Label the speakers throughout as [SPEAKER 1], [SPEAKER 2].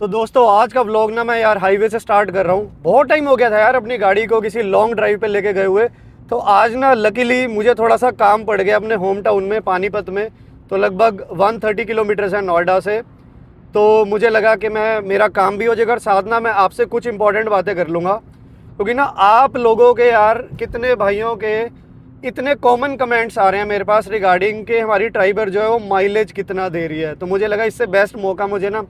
[SPEAKER 1] तो दोस्तों आज का व्लॉग ना मैं यार हाईवे से स्टार्ट कर रहा हूँ। बहुत टाइम हो गया था यार अपनी गाड़ी को किसी लॉन्ग ड्राइव पे लेके गए हुए। तो आज ना लकीली मुझे थोड़ा सा काम पड़ गया अपने होम टाउन में पानीपत में। तो लगभग 130 किलोमीटर है नोएडा से। तो मुझे लगा कि मेरा काम भी हो जाएगा और साथ ना मैं आपसे कुछ इंपॉर्टेंट बातें कर लूँगा, क्योंकि ना आप लोगों के यार कितने भाइयों के इतने कॉमन कमेंट्स आ रहे हैं मेरे पास रिगार्डिंग कि हमारी ट्राइबर जो है वो माइलेज कितना दे रही है। तो मुझे लगा इससे बेस्ट मौका मुझे ना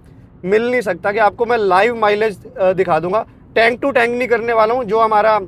[SPEAKER 1] मिल नहीं सकता कि आपको मैं लाइव माइलेज दिखा दूंगा। टैंक टू टैंक नहीं करने वाला हूँ, जो हमारा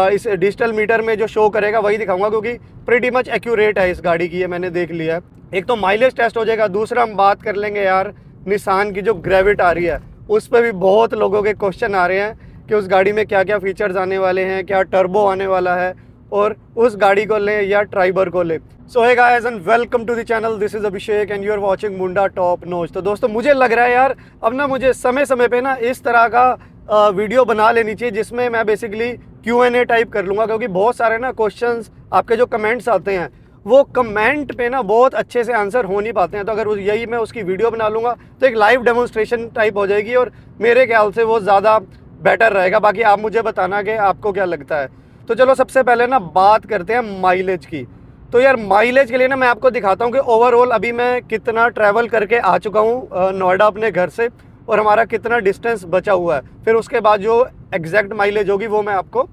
[SPEAKER 1] इस डिजिटल मीटर में जो शो करेगा वही दिखाऊंगा, क्योंकि प्रीटी मच एक्यूरेट है इस गाड़ी की, ये मैंने देख लिया है। एक तो माइलेज टेस्ट हो जाएगा, दूसरा हम बात कर लेंगे यार निसान की जो ग्रेविट आ रही है उस पर भी बहुत लोगों के क्वेश्चन आ रहे हैं कि उस गाड़ी में क्या क्या फीचर्स आने वाले हैं, क्या टर्बो आने वाला है, और उस गाड़ी को लें या ट्राइबर को लें। So hey guys and welcome to the channel, this is Abhishek and you are watching Munda top notch. तो दोस्तों मुझे लग रहा है यार अब ना मुझे समय समय पे ना इस तरह का वीडियो बना लेनी चाहिए जिसमें मैं बेसिकली Q&A टाइप कर लूँगा, क्योंकि बहुत सारे ना क्वेश्चंस आपके जो कमेंट्स आते हैं वो कमेंट पे ना बहुत अच्छे से आंसर हो नहीं पाते हैं। तो अगर यही मैं उसकी वीडियो बना लूँगा तो एक लाइव डेमोन्स्ट्रेशन टाइप हो जाएगी और मेरे ख्याल से वो ज़्यादा बेटर रहेगा। बाकी आप मुझे बताना कि आपको क्या लगता है। तो चलो सबसे पहले ना बात करते हैं माइलेज की। तो यार माइलेज के लिए ना मैं आपको दिखाता हूँ कि ओवरऑल अभी मैं कितना ट्रैवल करके आ चुका हूँ नोएडा अपने घर से, और हमारा कितना डिस्टेंस बचा हुआ है। फिर उसके बाद जो एग्जैक्ट माइलेज होगी वो मैं आपको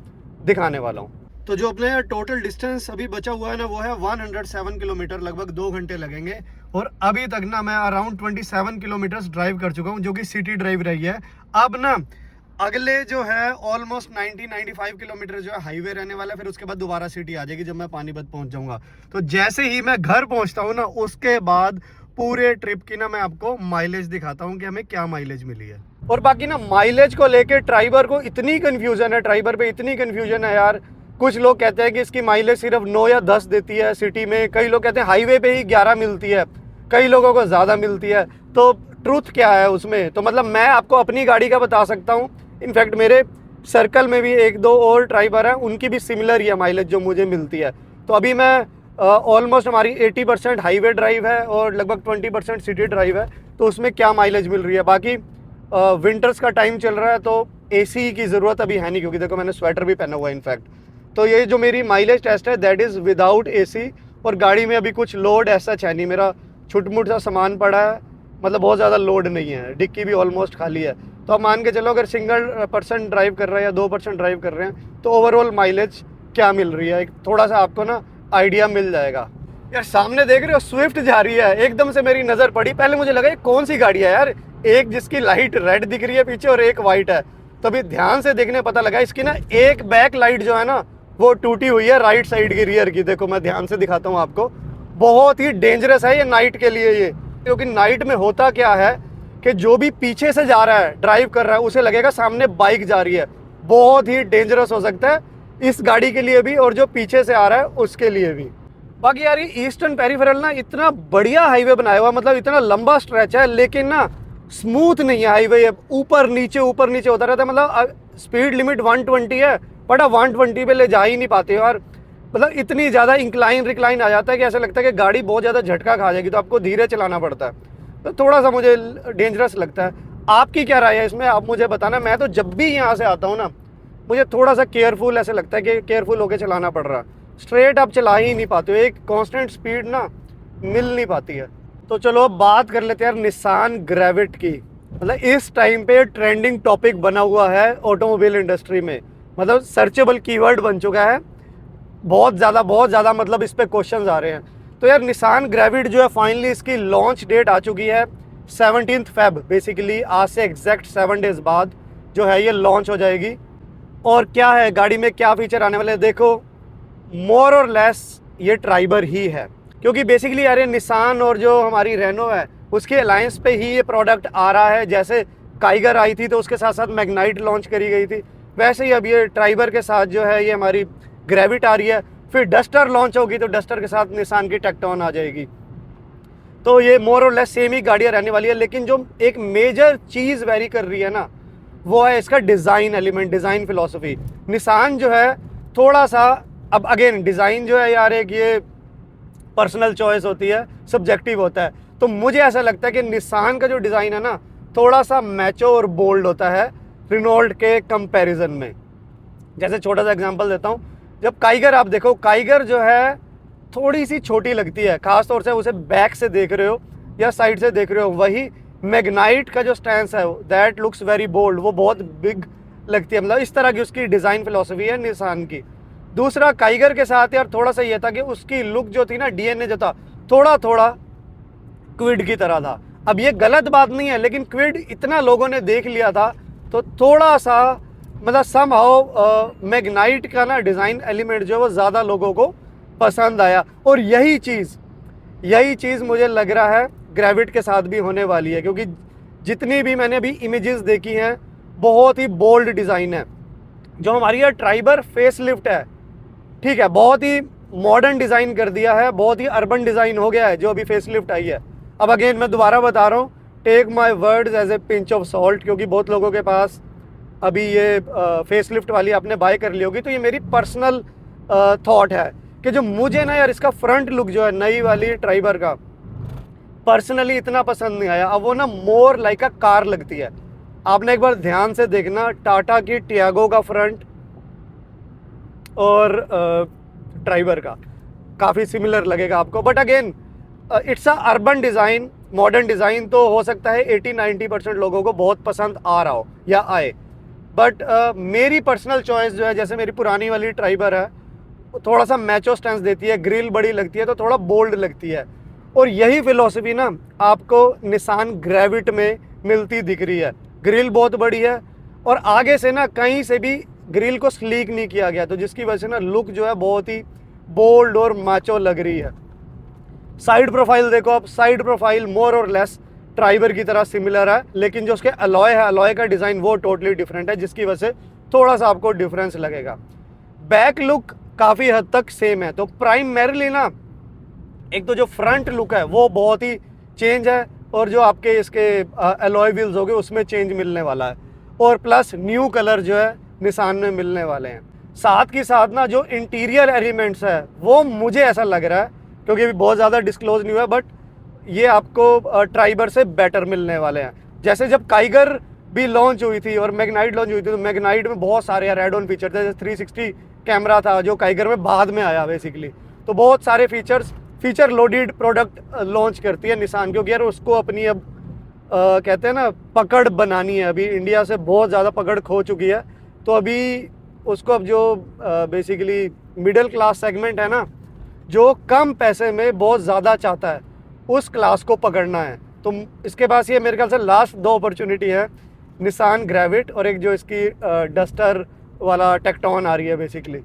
[SPEAKER 1] दिखाने वाला हूँ। तो जो अपने टोटल डिस्टेंस अभी बचा हुआ है ना वो है 107 किलोमीटर, लगभग 2 घंटे लगेंगे। और अभी तक ना मैं अराउंड 27 किलोमीटर ड्राइव कर चुका हूँ, जो कि सिटी ड्राइव रही है। अब ना अगले जो है ऑलमोस्ट 90-95 किलोमीटर जो है हाईवे रहने वाला है, फिर उसके बाद दोबारा सिटी आ जाएगी जब मैं पानीपत पहुंच जाऊंगा। तो जैसे ही मैं घर पहुंचता हूं ना उसके बाद पूरे ट्रिप की ना मैं आपको माइलेज दिखाता हूं कि हमें क्या माइलेज मिली है। और बाकी ना माइलेज को लेके ट्राइबर को इतनी कंफ्यूजन है, ट्राइबर पे इतनी कंफ्यूजन है यार। कुछ लोग कहते हैं कि इसकी माइलेज सिर्फ 9 या 10 देती है सिटी में, कई लोग कहते हैं हाईवे पे ही 11 मिलती है, कई लोगों को ज़्यादा मिलती है। तो ट्रूथ क्या है उसमें? तो मतलब मैं आपको अपनी गाड़ी का बता सकता हूँ। इनफैक्ट मेरे सर्कल में भी एक दो और ड्राइवर हैं, उनकी भी सिमिलर ही है माइलेज जो मुझे मिलती है। तो अभी मैं ऑलमोस्ट हमारी 80% हाईवे ड्राइव है और लगभग 20% सिटी ड्राइव है। तो उसमें क्या माइलेज मिल रही है? बाकी विंटर्स का टाइम चल रहा है तो एसी की ज़रूरत अभी है नहीं, क्योंकि देखो मैंने स्वेटर भी पहना हुआ है इनफैक्ट। तो ये जो मेरी माइलेज टेस्ट है दैट इज़ विदाउट एसी, और गाड़ी में अभी कुछ लोड ऐसा है नहीं, मेरा छुटमुट सा सामान पड़ा है, मतलब बहुत ज़्यादा लोड नहीं है, डिक्की भी ऑलमोस्ट खाली है। तो आप मान के चलो अगर सिंगल पर्सन ड्राइव कर रहा है या 2% ड्राइव कर रहे हैं तो ओवरऑल माइलेज क्या मिल रही है, एक थोड़ा सा आपको ना आइडिया मिल जाएगा। यार सामने देख रहे हो स्विफ्ट जा रही है, एकदम से मेरी नज़र पड़ी। पहले मुझे लगा ये कौन सी गाड़ी है यार, एक जिसकी लाइट रेड दिख रही है पीछे और एक वाइट है। तभी ध्यान से देखने पता लगा इसकी ना एक बैक लाइट जो है ना वो टूटी हुई है राइट साइड की, रियर की। देखो मैं ध्यान से दिखाता हूँ आपको, बहुत ही डेंजरस है ये नाइट के लिए ये, क्योंकि नाइट में होता क्या है कि जो भी पीछे से जा रहा है ड्राइव कर रहा है उसे लगेगा सामने बाइक जा रही है। बहुत ही डेंजरस हो सकता है इस गाड़ी के लिए भी और जो पीछे से आ रहा है उसके लिए भी। बाकी यार ये ईस्टर्न पेरिफेरल ना इतना बढ़िया हाईवे बनाया हुआ, मतलब इतना लंबा स्ट्रेच है, लेकिन ना स्मूथ नहीं है हाईवे, ऊपर नीचे होता रहता है। मतलब स्पीड लिमिट 120 है बट आप 120 पे ले जा ही नहीं पाते हो यार। मतलब इतनी ज़्यादा इंक्लाइन रिक्लाइन आ जाता है कि ऐसा लगता है कि गाड़ी बहुत ज़्यादा झटका खा जाएगी, तो आपको धीरे चलाना पड़ता है। तो थोड़ा सा मुझे डेंजरस लगता है। आपकी क्या राय है इसमें, आप मुझे बताना। मैं तो जब भी यहाँ से आता हूँ ना मुझे थोड़ा सा केयरफुल ऐसे लगता है कि केयरफुल होकर चलाना पड़ रहा, स्ट्रेट आप चला ही नहीं पाते हो, एक कांस्टेंट स्पीड ना मिल नहीं पाती है। तो चलो अब बात कर लेते हैं यार निसान ग्रेविट की। मतलब इस टाइम पे ट्रेंडिंग टॉपिक बना हुआ है ऑटोमोबाइल इंडस्ट्री में, मतलब सर्चेबल कीवर्ड बन चुका है बहुत ज़्यादा, मतलब इस पे क्वेश्चंस आ रहे हैं। तो यार निसान ग्रेविट जो है फाइनली इसकी लॉन्च डेट आ चुकी है 17 फेब, बेसिकली आज से एग्जैक्ट 7 डेज़ बाद जो है ये लॉन्च हो जाएगी। और क्या है गाड़ी में क्या फीचर आने वाले हैं, देखो मोर और लेस ये ट्राइबर ही है, क्योंकि बेसिकली यार ये निसान और जो हमारी रेनो है उसके अलायंस पे ही ये प्रोडक्ट आ रहा है। जैसे काइगर आई थी तो उसके साथ साथ मैग्नाइट लॉन्च करी गई थी, वैसे ही अब ये ट्राइबर के साथ जो है ये हमारी ग्रेविट आ रही है। फिर डस्टर लॉन्च होगी तो डस्टर के साथ निसान की टेक्टोन आ जाएगी। तो ये मोर और लेस सेम ही गाड़ियाँ रहने वाली है, लेकिन जो एक मेजर चीज़ वेरी कर रही है ना वो है इसका design element, design philosophy. Nissan जो है थोड़ा सा, अब अगेन डिज़ाइन जो है यार एक ये पर्सनल चॉइस होती है, सब्जेक्टिव होता है। तो मुझे ऐसा लगता है कि निसान का जो डिज़ाइन है ना थोड़ा सा मैचो और बोल्ड होता है रिनॉल्ट के कंपैरिजन में। जैसे छोटा सा एग्जांपल देता हूँ, जब काइगर आप देखो, काइगर जो है थोड़ी सी छोटी लगती है, खास तौर से उसे बैक से देख रहे हो या साइड से देख रहे हो। वही मैग्नाइट का जो स्टैंस है दैट लुक्स वेरी बोल्ड, वो बहुत बिग लगती है। मतलब इस तरह की उसकी डिज़ाइन फिलॉसफी है निसान की। दूसरा, काइगर के साथ यार थोड़ा सा ये था कि उसकी लुक जो थी ना, डीएनए जो था, थोड़ा थोड़ा क्विड की तरह था। अब ये गलत बात नहीं है, लेकिन क्विड इतना लोगों ने देख लिया था तो थोड़ा सा मतलब समहाउ मैग्नाइट का ना डिज़ाइन एलिमेंट जो है वो ज़्यादा लोगों को पसंद आया। और यही चीज़ मुझे लग रहा है ग्रेविट के साथ भी होने वाली है, क्योंकि जितनी भी मैंने अभी इमेजेस देखी हैं बहुत ही बोल्ड डिज़ाइन है। जो हमारी ये ट्राइबर फेसलिफ्ट है, ठीक है, बहुत ही मॉडर्न डिज़ाइन कर दिया है, बहुत ही अर्बन डिज़ाइन हो गया है जो अभी फेसलिफ्ट आई है। अब अगेन मैं दोबारा बता रहा हूँ, take my words as a pinch of salt, क्योंकि बहुत लोगों के पास अभी ये फेसलिफ्ट वाली आपने बाय कर ली होगी। तो ये मेरी पर्सनल थॉट है कि जो मुझे ना यार इसका फ्रंट लुक जो है नई वाली ट्राइबर का पर्सनली इतना पसंद नहीं आया। अब वो ना मोर लाइक अ कार लगती है। आपने एक बार ध्यान से देखना, टाटा की टियागो का फ्रंट और ट्राइबर का काफ़ी सिमिलर लगेगा आपको। But again it's a urban design, modern design, तो हो सकता है 80-90% लोगों को बहुत पसंद आ रहा हो या आए। बट मेरी पर्सनल चॉइस जो है, जैसे मेरी पुरानी वाली ट्राइबर है, थोड़ा सा मैचो स्टैंस देती है, ग्रिल बड़ी लगती है तो थोड़ा बोल्ड लगती है। और यही फिलॉसफी ना आपको निसान ग्रेविट में मिलती दिख रही है। ग्रिल बहुत बड़ी है और आगे से ना कहीं से भी ग्रिल को स्लीक नहीं किया गया, तो जिसकी वजह से ना लुक जो है बहुत ही बोल्ड और मैचो लग रही है। साइड प्रोफाइल देखो आप, साइड प्रोफाइल मोर और लेस ट्राइबर की तरह सिमिलर है, लेकिन जो उसके अलॉय है, अलॉय का डिज़ाइन वो टोटली डिफरेंट है, जिसकी वजह से थोड़ा सा आपको डिफरेंस लगेगा। बैक लुक काफ़ी हद तक सेम है। तो प्राइमरीली ना एक तो जो फ्रंट लुक है वो बहुत ही चेंज है, और जो आपके इसके अलॉय व्हील्स हो गए उसमें चेंज मिलने वाला है, और प्लस न्यू कलर जो है निसान में मिलने वाले हैं। साथ के साथ ना जो इंटीरियर एलिमेंट्स है वो मुझे ऐसा लग रहा है, क्योंकि अभी बहुत ज़्यादा डिस्क्लोज नहीं हुआ, बट ये आपको ट्राइबर से बेटर मिलने वाले हैं। जैसे जब काइगर भी लॉन्च हुई थी और मैग्नाइट लॉन्च हुई थी, तो मैग्नाइट में बहुत सारे एड ऑन फीचर थे। जैसे 360 कैमरा था जो काइगर में बाद में आया बेसिकली। तो बहुत सारे फीचर लोडेड प्रोडक्ट लॉन्च करती है निसान, क्योंकि यार उसको अपनी अब कहते हैं ना पकड़ बनानी है। अभी इंडिया से बहुत ज़्यादा पकड़ खो चुकी है, तो अभी उसको अब जो बेसिकली मिडिल क्लास सेगमेंट है ना, जो कम पैसे में बहुत ज़्यादा चाहता है, उस क्लास को पकड़ना है। तो इसके पास ये मेरे ख्याल से लास्ट 2 अपॉर्चुनिटी है, निसान ग्रेविट और एक जो इसकी डस्टर वाला टेक्टॉन आ रही है बेसिकली।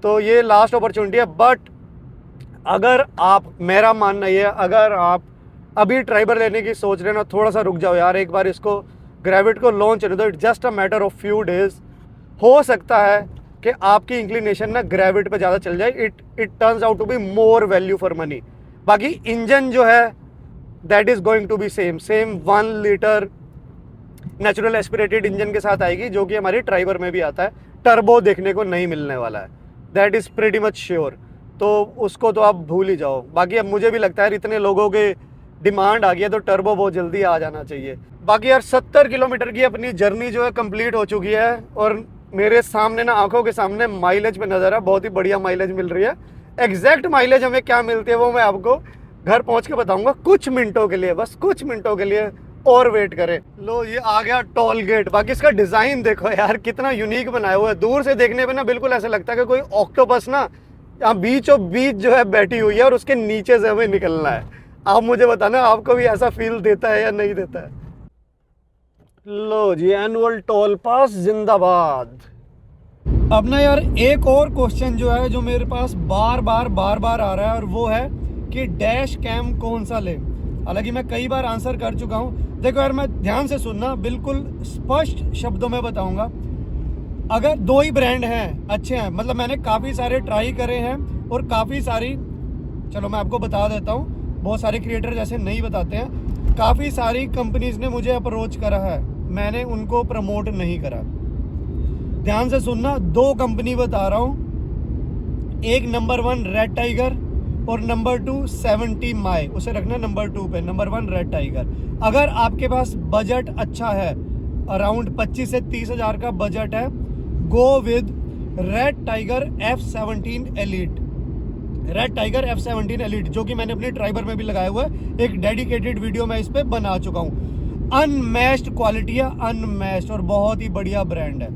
[SPEAKER 1] तो ये लास्ट अपॉर्चुनिटी है। बट अगर आप, मेरा मानना ये है, अगर आप अभी ट्राइबर लेने की सोच रहे हैं ना, थोड़ा सा रुक जाओ यार, एक बार इसको ग्रेविट को लॉन्च करने दो। It's just a matter of few days. हो सकता है कि आपकी इंक्लिनेशन ना ग्रेविट पे ज़्यादा चल जाए। It turns out to be more value for money. बाकी इंजन जो है that is going to be same 1 litre natural aspirated engine के साथ आएगी, जो कि हमारी ट्राइबर में भी आता है। टर्बो देखने को नहीं मिलने वाला है, that is pretty much sure. तो उसको तो आप भूल ही जाओ। बाकी अब मुझे भी लगता है इतने लोगों के डिमांड आ गई है तो टर्बो बहुत जल्दी आ जाना चाहिए। बाकी यार 70 किलोमीटर की अपनी जर्नी जो है कंप्लीट हो चुकी है, और मेरे सामने ना आंखों के सामने माइलेज पे नज़र है, बहुत ही बढ़िया माइलेज मिल रही है। एग्जैक्ट माइलेज हमें क्या मिलती है वो मैं आपको घर पहुंच के बताऊंगा, कुछ मिनटों के लिए, बस कुछ मिनटों के लिए और वेट करें। लो ये आ गया टोल गेट। बाकी इसका डिज़ाइन देखो यार कितना यूनिक बनाया हुआ है। दूर से देखने पे ना बिल्कुल ऐसा लगता है कि कोई ऑक्टोपस ना यहाँ बीचों बीच जो है बैठी हुई है और उसके नीचे से हमें निकलना है। आप मुझे बताना आपको भी ऐसा फील देता है या नहीं देता है। लो जी, एनुअल टोल पास जिंदाबाद। अब ना यार एक और क्वेश्चन जो है जो मेरे पास बार बार आ रहा है, और वो है कि डैश कैम कौन सा ले। हालांकि मैं कई बार आंसर कर चुका हूँ। देखो यार, मैं ध्यान से सुनना, बिल्कुल स्पष्ट शब्दों में बताऊंगा। अगर 2 ही ब्रांड हैं अच्छे हैं, मतलब मैंने काफ़ी सारे ट्राई करे हैं और काफ़ी सारी, चलो मैं आपको बता देता हूँ, बहुत सारे क्रिएटर जैसे नहीं बताते हैं, काफ़ी सारी कंपनीज ने मुझे अप्रोच करा है, मैंने उनको प्रमोट नहीं करा। ध्यान से सुनना, 2 कंपनी बता रहा हूँ। एक नंबर 1 रेड टाइगर और नंबर 2 70 माई, उसे रखना नंबर 2 पे। Number 1 red tiger. अगर आपके पास बजट अच्छा है, अराउंड 25 से 30 हज़ार का बजट है, go with red tiger F17 elite. Red tiger F17 elite, जो कि मैंने अपने ट्राइबर में भी लगाया हुआ है, एक डेडिकेटेड वीडियो मैं इस पे बना चुका हूँ। अनमैच्ड क्वालिटी है, अनमैच्ड, और बहुत ही बढ़िया ब्रांड है।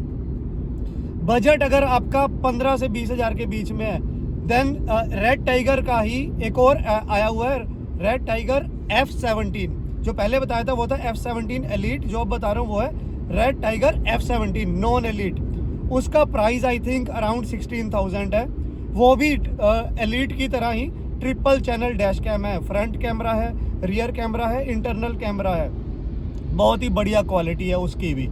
[SPEAKER 1] बजट अगर आपका 15 से 20 हज़ार के बीच में है, देन रेड टाइगर का ही एक और आया हुआ है, रेड टाइगर F17। जो पहले बताया था वो था F17 एलिट, जो अब बता रहा हूँ वो है red tiger F17 non elite. उसका प्राइस आई थिंक अराउंड 16,000 है। वो भी एलिट की तरह ही ट्रिपल चैनल डैश कैम है, फ्रंट कैमरा है, रियर कैमरा है, इंटरनल कैमरा है, बहुत ही बढ़िया क्वालिटी है उसकी भी।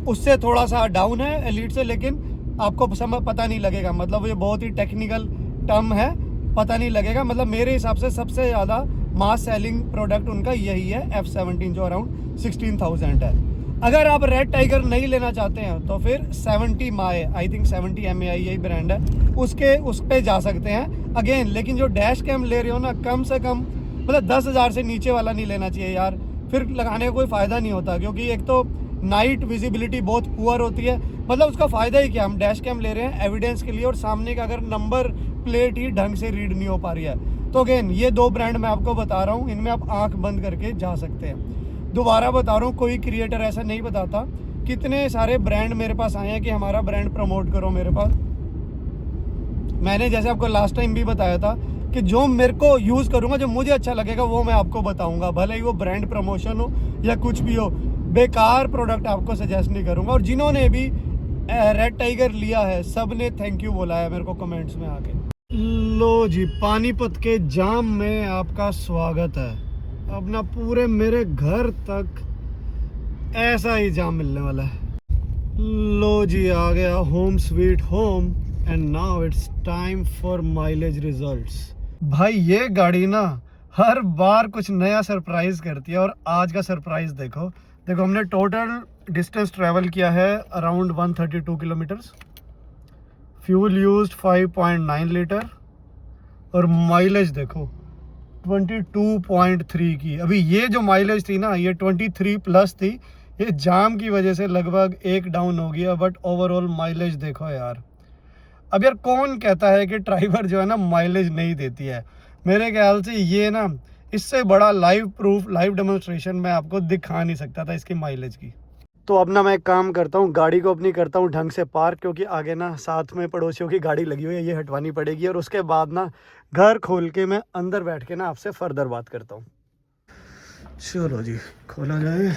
[SPEAKER 1] उससे थोड़ा सा डाउन है एलिट से, लेकिन आपको समझ पता नहीं लगेगा, मतलब ये बहुत ही टेक्निकल टर्म है, पता नहीं लगेगा। मतलब मेरे हिसाब से सबसे ज़्यादा मास सेलिंग प्रोडक्ट उनका यही है F17, जो अराउंड 16,000 है। अगर आप रेड टाइगर नहीं लेना चाहते हैं तो फिर 70 माई, आई थिंक 70 MAI यही ब्रांड है, उस पर जा सकते हैं अगेन। लेकिन जो डैश कैम ले रहे हो ना, कम से कम मतलब 10 हज़ार से नीचे वाला नहीं लेना चाहिए यार, फिर लगाने का कोई फ़ायदा नहीं होता, क्योंकि एक तो नाइट विजिबिलिटी बहुत पुअर होती है। मतलब उसका फ़ायदा ही क्या, हम डैश कैम ले रहे हैं एविडेंस के लिए, और सामने का अगर नंबर प्लेट ही ढंग से रीड नहीं हो पा रही है। तो अगेन ये 2 ब्रांड मैं आपको बता रहा हूँ, इनमें आप आंख बंद करके जा सकते हैं। दोबारा बता रहा हूँ, कोई क्रिएटर ऐसा नहीं बताता। कितने सारे ब्रांड मेरे पास आए हैं कि हमारा ब्रांड प्रमोट करो मेरे पास। मैंने जैसे आपको लास्ट टाइम भी बताया था कि जो मेरे को यूज़ करूँगा, जो मुझे अच्छा लगेगा वो मैं आपको बताऊँगा, भले ही वो ब्रांड प्रमोशन हो या कुछ भी हो। बेकार प्रोडक्ट आपको सजेस्ट नहीं करूँगा। और जिन्होंने भी रेड टाइगर लिया है, सब ने थैंक यू बोला है मेरे को कमेंट्स में आके। लो जी, पानीपत के जाम में आपका स्वागत है। अब ना पूरे मेरे घर तक ऐसा ही जाम मिलने वाला है। लो जी, आ गया home sweet home, and now it's time for mileage results. भाई ये गाड़ी ना हर बार कुछ नया सरप्राइज करती है, और आज का सरप्राइज देखो। हमने टोटल डिस्टेंस ट्रैवल किया है around 132 kilometres, fuel used 5.9 litre, और माइलेज देखो 22.3 की। अभी ये जो माइलेज थी ना, ये 23 प्लस थी, ये जाम की वजह से लगभग 1 डाउन हो गया, बट ओवरऑल माइलेज देखो यार। अब यार कौन कहता है कि ड्राइवर जो है ना माइलेज नहीं देती है? मेरे ख्याल से ये ना, इससे बड़ा लाइव प्रूफ, लाइव डेमोन्स्ट्रेशन मैं आपको दिखा नहीं सकता था इसकी माइलेज की। तो अब ना मैं एक काम करता हूँ, गाड़ी को अपनी करता हूँ ढंग से पार्क, क्योंकि आगे ना साथ में पड़ोसियों की गाड़ी लगी हुई है, ये हटवानी पड़ेगी। और उसके बाद ना घर खोल के मैं अंदर बैठ के ना आपसे फर्दर बात करता हूँ। चलो जी, खोला जाए।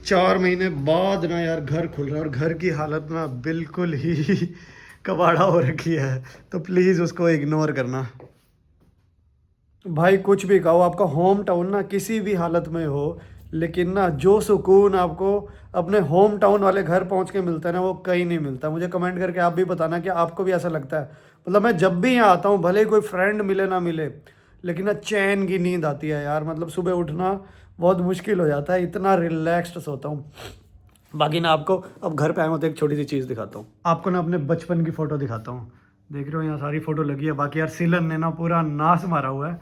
[SPEAKER 1] 4 महीने बाद ना यार घर खुल रहा है, और घर की हालत ना बिल्कुल ही कबाड़ा हो रखी है, तो प्लीज़ उसको इग्नोर करना। भाई कुछ भी कहो, आपका होम टाउन ना किसी भी हालत में हो, लेकिन ना जो सुकून आपको अपने होम टाउन वाले घर पहुंच के मिलता है ना, वो कहीं नहीं मिलता। मुझे कमेंट करके आप भी बताना कि आपको भी ऐसा लगता है। मतलब मैं जब भी यहाँ आता हूँ, भले ही कोई फ्रेंड मिले ना मिले, लेकिन ना चैन की नींद आती है यार। मतलब सुबह उठना बहुत मुश्किल हो जाता है, इतना रिलैक्स्ड सोता हूँ। बाकी ना आपको अब घर पे आया हूँ तो एक छोटी सी चीज़ दिखाता हूँ आपको, ना अपने बचपन की फ़ोटो दिखाता हूँ। देख रहे हो यहाँ सारी फ़ोटो लगी है। बाकी यार सिलन ने ना पूरा नाश मारा हुआ है।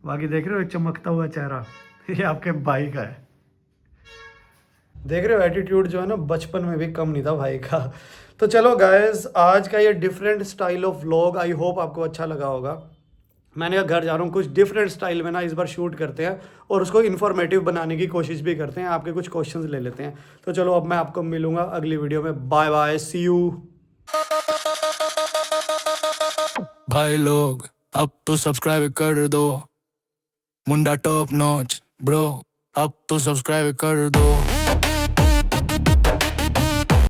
[SPEAKER 1] बाकी देख रहे हो चमकता हुआ चेहरा, ये आपके भाई का है। देख रहे हो एटीट्यूड जो है ना बचपन में भी कम नहीं था भाई का। तो चलो गाइस, आज का ये different style of vlog I hope आपको अच्छा लगा होगा। मैंने कहा घर जा रहा हूँ, कुछ डिफरेंट स्टाइल में ना इस बार शूट करते हैं, और उसको इन्फॉर्मेटिव बनाने की कोशिश भी करते हैं। आपके कुछ क्वेश्चंस ले लेते हैं। तो चलो अब मैं आपको मिलूंगा अगली वीडियो में। Bye bye, see you. भाई लोग अब तो सब्सक्राइब कर दो, मुंडा टॉप नॉच ब्रो, अब तो सब्सक्राइब कर दो।